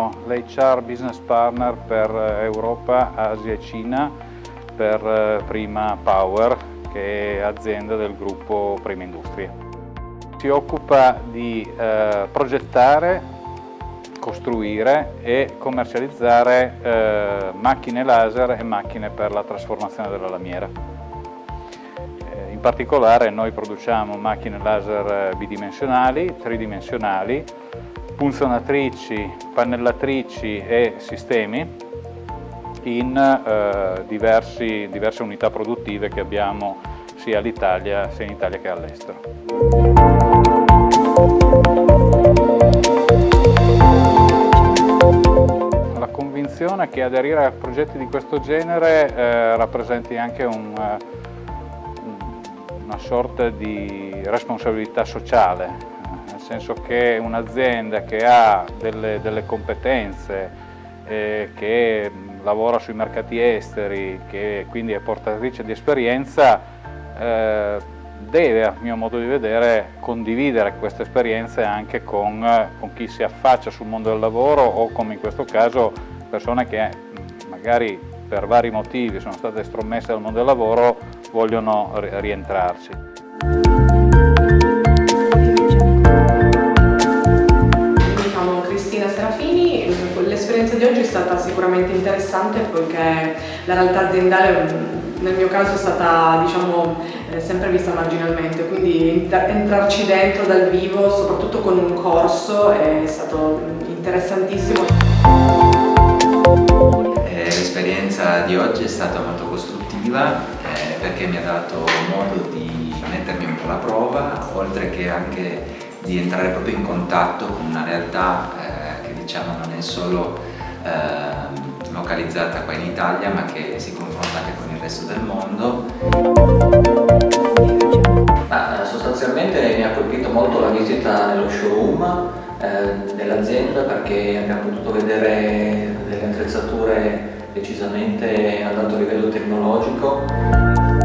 sono l'HR Business Partner per Europa, Asia e Cina per Prima Power, che è azienda del gruppo Prima Industrie. Si occupa di progettare, costruire e commercializzare macchine laser e macchine per la trasformazione della lamiera. In particolare noi produciamo macchine laser bidimensionali, tridimensionali, punzionatrici, pannellatrici e sistemi in diverse unità produttive che abbiamo sia in Italia che all'estero. La convinzione che aderire a progetti di questo genere rappresenti anche una sorta di responsabilità sociale, nel senso che un'azienda che ha delle competenze, che lavora sui mercati esteri, che quindi è portatrice di esperienza, deve, a mio modo di vedere, condividere queste esperienze anche con chi si affaccia sul mondo del lavoro o, come in questo caso, persone che magari per vari motivi sono state estromesse dal mondo del lavoro, vogliono rientrarci. Mi chiamo Cristina Serafini, l'esperienza di oggi è stata sicuramente interessante poiché la realtà aziendale nel mio caso è stata, sempre vista marginalmente, quindi entrarci dentro dal vivo, soprattutto con un corso, è stato interessantissimo. L'esperienza di oggi è stata molto costruttiva perché mi ha dato modo di mettermi un po' alla prova, oltre che anche di entrare proprio in contatto con una realtà che non è solo localizzata qua in Italia, ma che si confronta anche con il resto del mondo. Sostanzialmente mi ha colpito molto la visita nello showroom dell'azienda, perché abbiamo potuto vedere delle attrezzature decisamente ad alto livello tecnologico.